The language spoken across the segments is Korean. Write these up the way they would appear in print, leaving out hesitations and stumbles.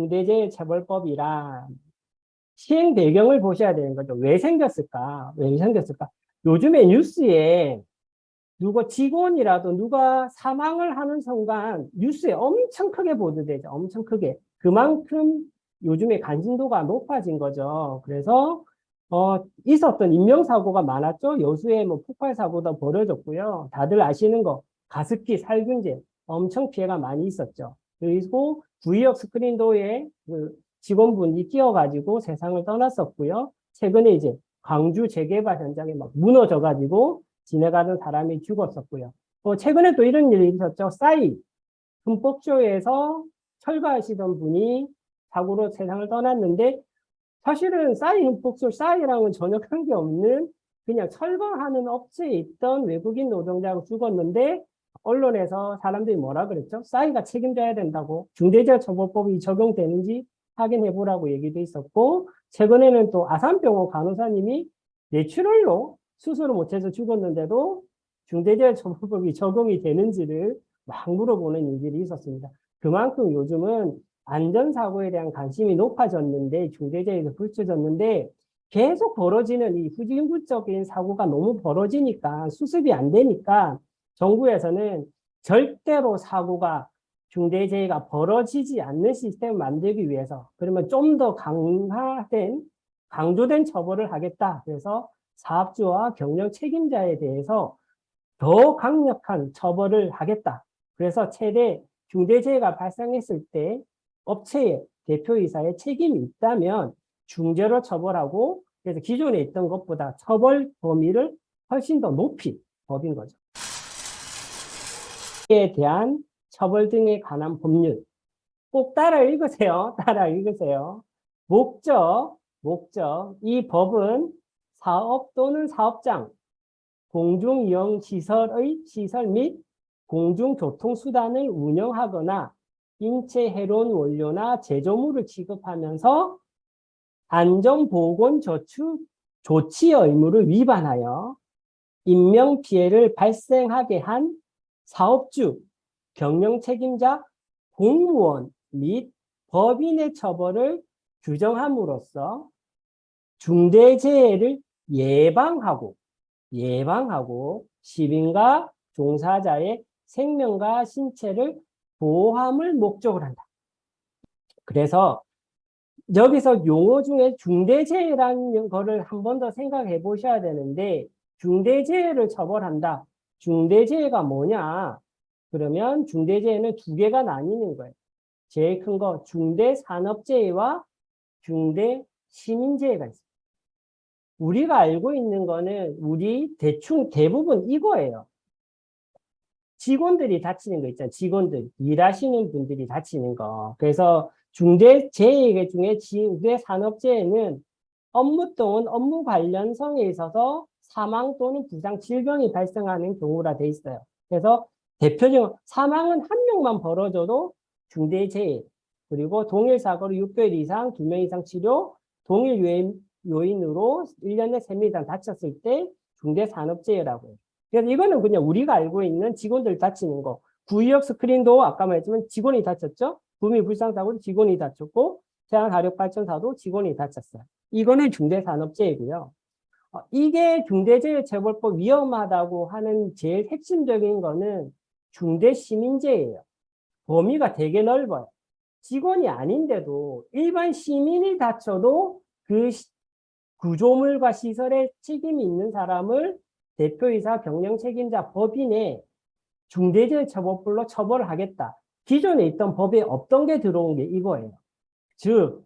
중대재해처벌법이란 시행 배경을 보셔야 되는 거죠. 왜 생겼을까? 왜 생겼을까? 요즘에 뉴스에 누가 직원이라도 누가 사망을 하는 순간 뉴스에 엄청 크게 보도되죠. 엄청 크게. 그만큼 요즘에 관심도가 높아진 거죠. 그래서 있었던 인명사고가 많았죠. 여수에 뭐 폭발사고도 벌어졌고요. 다들 아시는 거 가습기 살균제 엄청 피해가 많이 있었죠. 그리고 구의역 스크린도어에 그 직원분이 뛰어가지고 세상을 떠났었고요. 최근에 이제 광주 재개발 현장에 막 무너져가지고 지나가는 사람이 죽었었고요. 최근에 또 이런 일이 있었죠. 흠뻑쇼에서 철거하시던 분이 사고로 세상을 떠났는데 사실은 흠뻑쇼, 싸이랑은 전혀 관계없는 그냥 철거하는 업체에 있던 외국인 노동자가 죽었는데 언론에서 사람들이 뭐라 그랬죠? 싸이가 책임져야 된다고 중대재해처벌법이 적용되는지 확인해 보라고 얘기도 있었고 최근에는 또 아산병원 간호사님이 뇌출혈로 수술을 못해서 죽었는데도 중대재해처벌법이 적용이 되는지를 막 물어보는 일들이 있었습니다. 그만큼 요즘은 안전사고에 대한 관심이 높아졌는데 중대재해에서 붙여졌는데 계속 벌어지는 이 후진국적인 사고가 너무 벌어지니까 수습이 안 되니까 정부에서는 절대로 사고가 중대재해가 벌어지지 않는 시스템을 만들기 위해서 그러면 좀 더 강조된 처벌을 하겠다. 그래서 사업주와 경영 책임자에 대해서 더 강력한 처벌을 하겠다. 그래서 최대 중대재해가 발생했을 때 업체의 대표이사의 책임이 있다면 중재로 처벌하고 그래서 기존에 있던 것보다 처벌 범위를 훨씬 더 높인 법인 거죠. 에 대한 처벌 등에 관한 법률 꼭 따라 읽으세요. 따라 읽으세요. 목적. 이 법은 사업 또는 사업장, 공중이용시설의 시설 및 공중교통수단을 운영하거나 인체 해로운 원료나 제조물을 취급하면서 안전보건 조치 의무를 위반하여 인명피해를 발생하게 한 사업주, 경영책임자, 공무원 및 법인의 처벌을 규정함으로써 중대재해를 예방하고 시민과 종사자의 생명과 신체를 보호함을 목적으로 한다. 그래서 여기서 용어 중에 중대재해라는 거를 한 번 더 생각해 보셔야 되는데 중대재해를 처벌한다. 중대재해가 뭐냐? 그러면 중대재해는 두 개가 나뉘는 거예요. 제일 큰 거 중대산업재해와 중대시민재해가 있어요. 우리가 알고 있는 거는 우리 대부분 이거예요. 직원들이 다치는 거 있잖아요. 직원들, 일하시는 분들이 다치는 거. 그래서 중대재해 중에 중대산업재해는 업무 또는 업무 관련성에 있어서 사망 또는 부상, 질병이 발생하는 경우라 돼 있어요. 그래서 대표적으로 사망은 한 명만 벌어져도 중대재해. 그리고 동일 사고로 6개월 이상, 2명 이상 치료, 동일 요인으로 1년에 3명 이상 다쳤을 때 중대산업재해라고 해요. 그래서 이거는 그냥 우리가 알고 있는 직원들 다치는 거. 구의역 스크린도 아까 말했지만 직원이 다쳤죠? 구미불상사고도 직원이 다쳤고, 태양화력발전사도 직원이 다쳤어요. 이거는 중대산업재해고요. 이게 중대재해처벌법 위험하다고 하는 제일 핵심적인 거는 중대시민재해예요. 범위가 되게 넓어요. 직원이 아닌데도 일반 시민이 다쳐도 그 구조물과 시설에 책임이 있는 사람을 대표이사, 경영책임자, 법인에 중대재해처벌법로 처벌을 하겠다. 기존에 있던 법에 없던 게 들어온 게 이거예요. 즉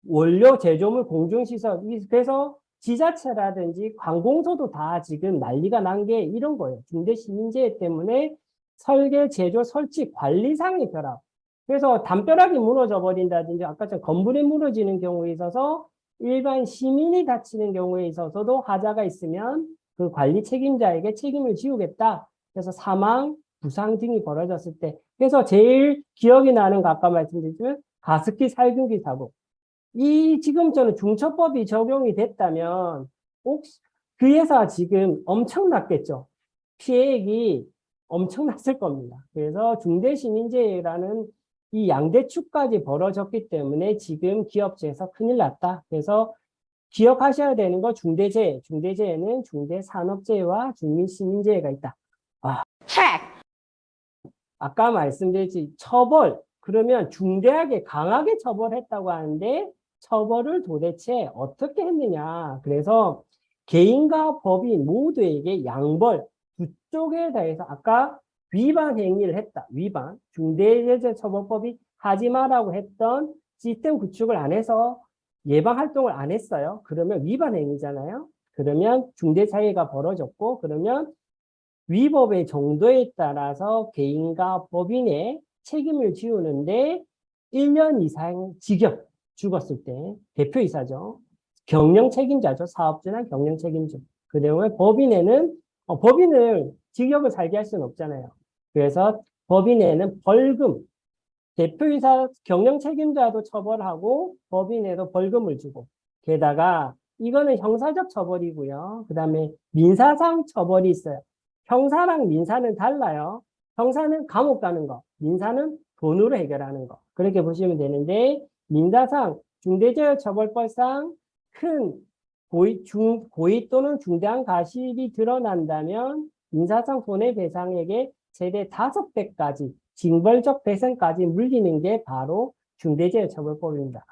원료 제조물 공중시설 그래서 지자체라든지 관공서도 다 지금 난리가 난 게 이런 거예요. 중대시민재해 때문에 설계, 제조, 설치, 관리상의 결합. 그래서 담벼락이 무너져 버린다든지 아까처럼 건물이 무너지는 경우에 있어서 일반 시민이 다치는 경우에 있어서도 하자가 있으면 그 관리 책임자에게 책임을 지우겠다. 그래서 사망, 부상 등이 벌어졌을 때 그래서 제일 기억이 나는 거 아까 말씀드렸지만 가습기 살균기 사고. 이 지금 저는 중처법이 적용이 됐다면 혹시 그 회사 지금 엄청났겠죠. 피해액이 엄청났을 겁니다. 그래서 중대시민재해라는 이 양대축까지 벌어졌기 때문에 지금 기업체에서 큰일 났다. 그래서 기억하셔야 되는 거 중대재해. 중대재해는 중대산업재해와 중민시민재해가 있다. 아까 말씀드렸지 처벌. 그러면 중대하게 강하게 처벌했다고 하는데 처벌을 도대체 어떻게 했느냐. 그래서 개인과 법인 모두에게 양벌 두 쪽에 대해서 아까 위반 행위를 했다. 위반. 중대재해처벌법이 하지 마라고 했던 시스템 구축을 안 해서 예방 활동을 안 했어요. 그러면 위반 행위잖아요. 그러면 중대재해가 벌어졌고 그러면 위법의 정도에 따라서 개인과 법인의 책임을 지우는데 1년 이상 징역 죽었을 때 대표이사죠. 경영 책임자죠. 사업주나 경영 책임자. 그 내용에 법인에는 법인을 징역을 살게 할 수는 없잖아요. 그래서 법인에는 벌금, 대표이사 경영 책임자도 처벌하고 법인에도 벌금을 주고 게다가 이거는 형사적 처벌이고요. 그 다음에 민사상 처벌이 있어요. 형사랑 민사는 달라요. 형사는 감옥 가는 거, 민사는 돈으로 해결하는 거. 그렇게 보시면 되는데 민사상 중대재해처벌법상 큰 고의 또는 중대한 과실이 드러난다면 민사상 손해배상액의 최대 5배까지 징벌적 배상까지 물리는 게 바로 중대재해처벌법입니다.